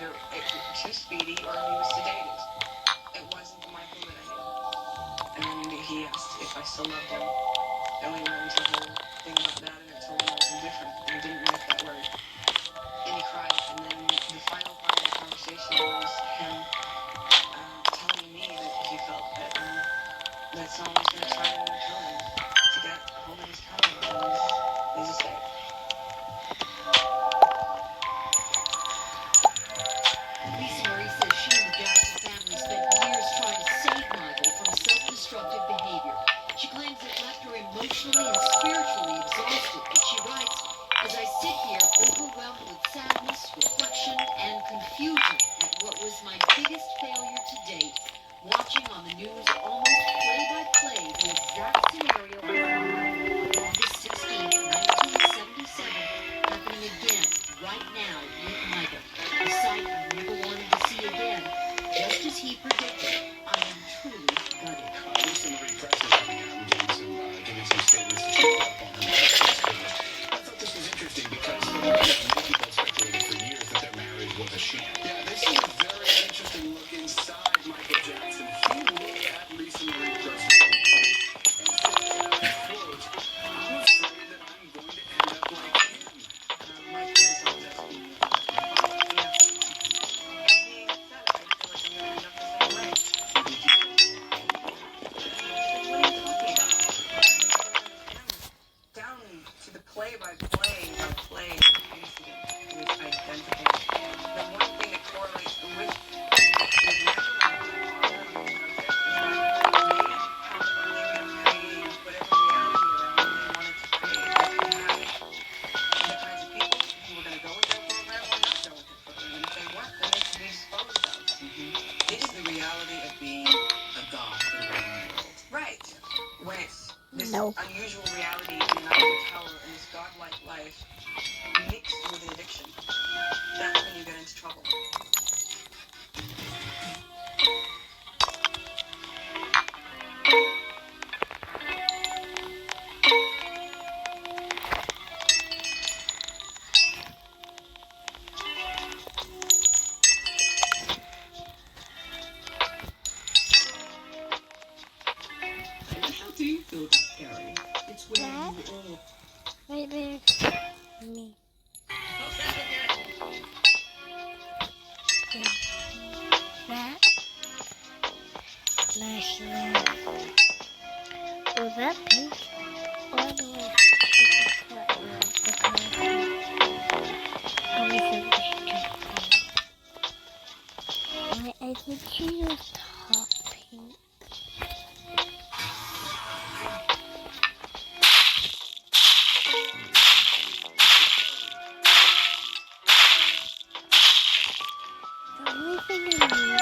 either too speedy or he was sedated. It wasn't the Michael that I knew. And he asked if I still loved him. And we went into the whole thing about that, and I told him I was indifferent. And he didn't like that word. And he cried. And then the final part of the conversation was him telling me that he felt that someone was going to try to kill him to get hold of his power and his estate. Lisa Marie says she and the Jackson family spent years trying to save Michael from self-destructive behavior. She claims it left her emotionally and spiritually exhausted, but she writes, "As I sit here overwhelmed with sadness, reflection, and confusion at what was my biggest failure to date, watching on the news almost play-by-play the exact scenario of August 16, 1977, happening again right now with Michael. A sight I never wanted to see again. Just as he predicted, I am truly gutted." Lisa Marie Price is coming out and giving some statements to show up on her Netflix page. I thought this was interesting because many people have speculated for years that their marriage was a sham. Yeah, this is a very interesting look inside Michael Jackson. He looked at Lisa Marie Price and said, and I quote, "I'm afraid that I'm going to end up like him." Michael was always asking me, yeah. And he said, I feel like I'm going to end up the same way. I said, what are you talking about? Down to the play-by-play incident was identical. The one thing that correlates with Michael and his father on the subject is that they had the luxury of creating whatever reality around them they wanted to create. They could have the kinds of people who were going to go with their program or not go with their program. And if they weren't, then they could be disposed of. This is the reality of being a goth in the modern world. Right. When it's this unusual reality in an ivory tower and this godlike life mixed with an addiction, that's when you get into trouble. How do you feel about Carrie? It's where you all... Right there. Me. That. Nice one. Was that pink? All the way to the color. Let me see if I think she was top pink. The only thing I need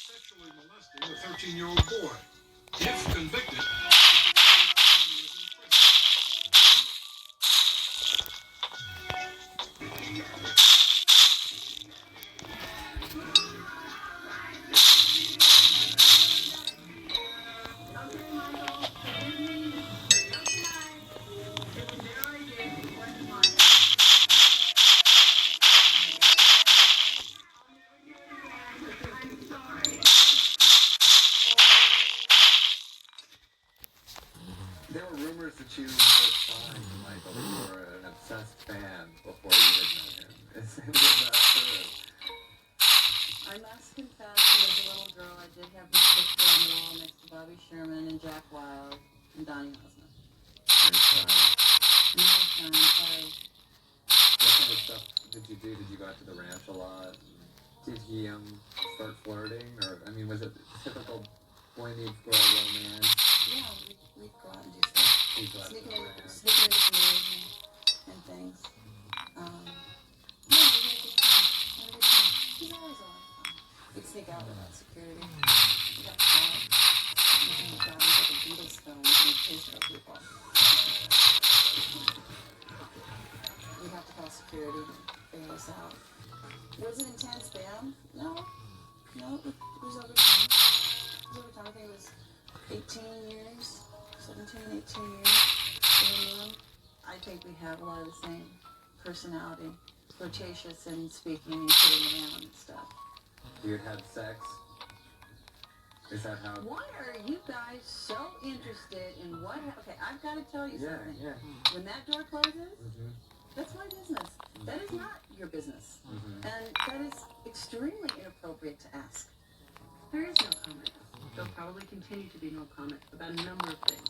Sexually molesting a 13-year-old boy. If convicted, there were rumors that you were signed to Michael, that you were an obsessed fan before you had known him. Is that true? I must confess, when I was a little girl, I did have this picture on the wall next to Bobby Sherman and Jack Wild and Donny Osmond. No fun, sorry. What kind of stuff did you do? Did you go out to the ranch a lot? Did he start flirting? Or, I mean, was it typical boy meets girl romance? Yeah, we'd go out and do stuff. He'd go out to the Sneaking ranch. into community and things. Yeah, we had a good time. He's always a lot of fun. We'd sneak out without security. We got caught. We got like a beetle stone and we chased our people. We'd have to call security to bail us out. Was it intense then? No, it was over time. It was over time. I think it was 18 years, 17, 18 years. I think we have a lot of the same personality, flirtatious and speaking and sitting around and stuff. You had sex? Is that how? Why are you guys so interested in what? Okay, I've got to tell you something. Yeah. When that door closes, Mm-hmm. that's my business. That is not your business, Mm-hmm. and that is extremely inappropriate to ask. There is no comment. There'll probably continue to be no comment about a number of things.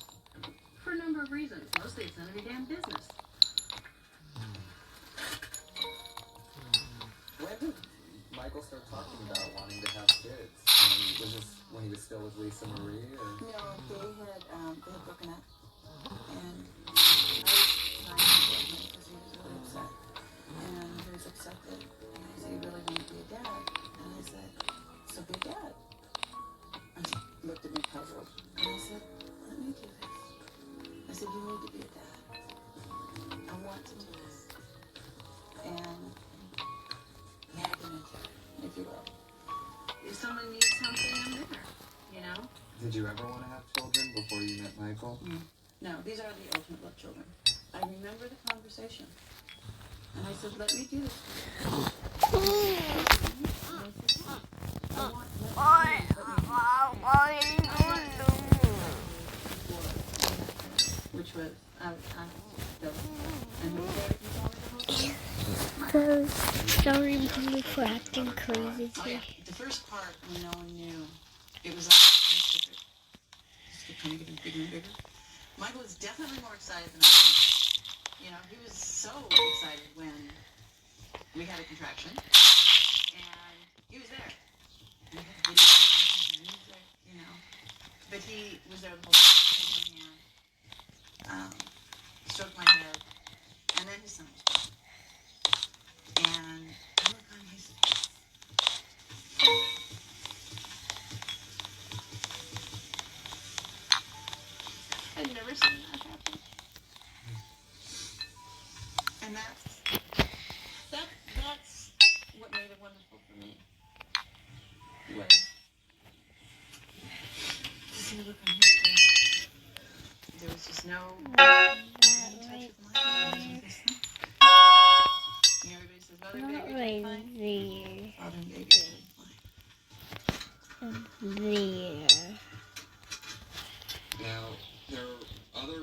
For a number of reasons. Mostly it's none of your damn business. When did Michael start talking about wanting to have kids? Was this when he was still with Lisa Marie? Or? No, they had broken up, and I was trying to get him because he was really upset, and he was upset that he really wanted to be a dad, and I said, so be a dad. And he looked at me puzzled, and I said, let me do this. I said, you need to be a dad. I want to do this, and nag him into it, if you will. If someone needs something, I'm there. You know? Did you ever want to have children before you met Michael? No, these are the ultimate love children. I remember the conversation. And I said, let me do this for you. I want which was, and So sorry, mommy, for acting crazy. oh yeah, the first part when no one knew, it was like a secret. Just kept kind of getting bigger and bigger. Michael was definitely more excited than I was. You know, he was so excited when we had a contraction, and he was there. We had videos, music, you know, but he was there the whole time, held my hand, stroked my head, and then his son was born. And I look on his face. I'd never seen that happen. And that's what made it wonderful for me. Was to see the look on his face. There was just no touch with my face. Everybody says, mother and Not baby right are fine. there. Father and baby are fine. There. Now, there are other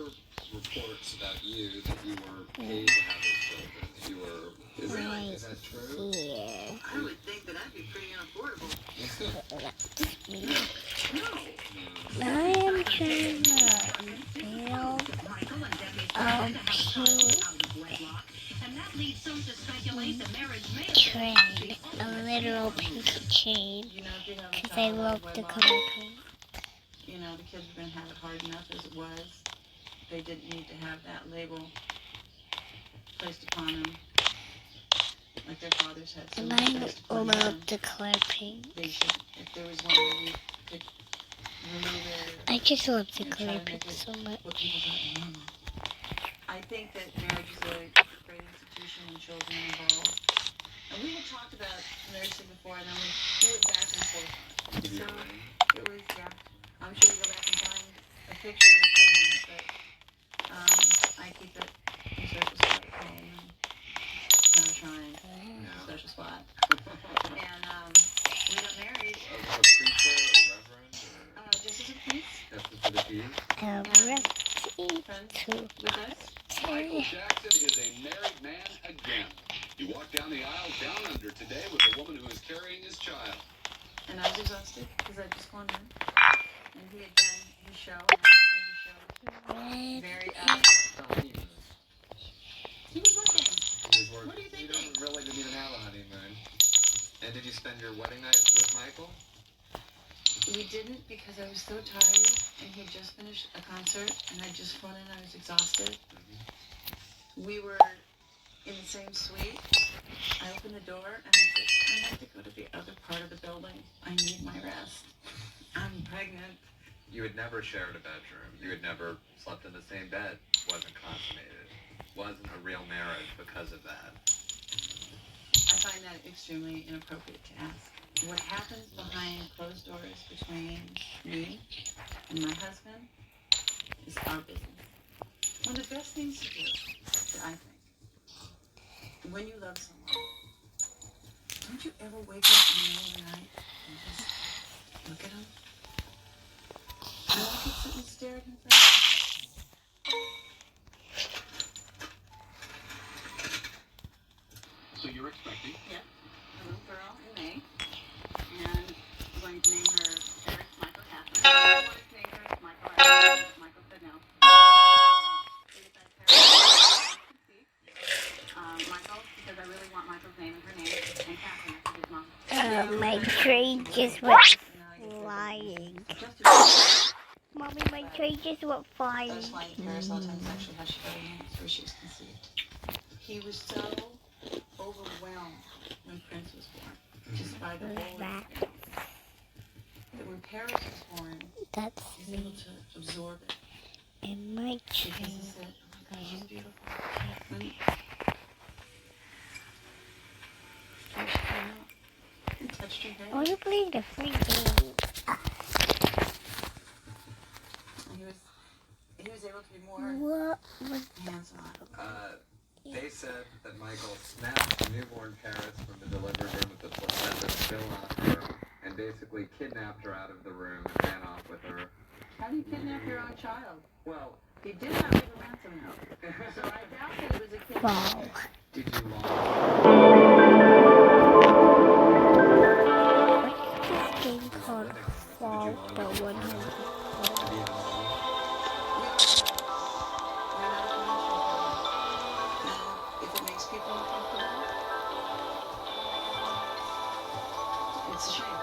reports about you that you were paid to have those children. That you were. Is that true? Here. I would think that that'd be pretty unaffordable. I am trying to build train, a literal pink chain, You know, if you have a because I child love with the wet color bottom, pink. you know, the kids were going to have it hard enough as it was. They didn't need to have that label placed upon them. Like their fathers had so And much I placed upon them. love the color pink. They should, if there was one way you could remove it. I just love the and try color to pink make it so much. what people thought normal. I think that marriage is a great institution and children involved. And we had talked about nursing before, and then we went back and forth. Give you So a ring? it was, yeah. I'm sure you go back and find a picture of it somewhere, but I keep it in a special spot at home. And a shrine, No. special spot. And we got married A preacher or a reverend? Or just as a priest, just for the peace? friends Two. with us. Michael Jackson is a married man again. He walked down the aisle down under today with a woman who is carrying his child. And I was exhausted because I'd just gone in. And he had done his show, and his show. Very, Honeymoon. he was working. He was working. What do you think? You don't really didn't even have a honeymoon. And did you spend your wedding night with Michael? We didn't because I was so tired, and he had just finished a concert, and I'd just flown in. I was exhausted. We were in the same suite. I opened the door, and I said, I have to go to the other part of the building. I need my rest. I'm pregnant. You had never shared a bedroom. You had never slept in the same bed. Wasn't consummated. Wasn't a real marriage because of that. I find that extremely inappropriate to ask. What happens behind closed doors between me and my husband is our business. One of the best things to do I think. When you love someone, don't you ever wake up in the middle of the night and just look at them? You like it sit and stare at him forever? So you're expecting? Yeah, a little girl in May, and I'm going to name her Paris Michael Catherine. I wanted to name her Michael Adams, but Michael said no. We decided Paris Michael, because I really want Michael's name in her name, and Catherine, that's his mom. My tree just went flying. Mommy, my tree just went flying. That's why Paris I'll tell you actually how she got her name. It's where she was conceived. He was so overwhelmed when Prince was born, just by the whole experience, that when Paris was born, That's he was able me to absorb it. in my Because he tree. said, oh my God, she's beautiful. When Paris came out and touched her head, Oh, you played a free game. and he was able to be more What was hands-on. They said that Michael snatched newborn Paris from the delivery room with the placenta still on her and basically kidnapped her out of the room and ran off with her. How do you kidnap your own child? Well, He did not leave a ransom note, so I doubt that it was a kidnapping. fall? did you long? What's this game called? Fall the 100. We're not conventional. And if it makes people uncomfortable, it's a shame.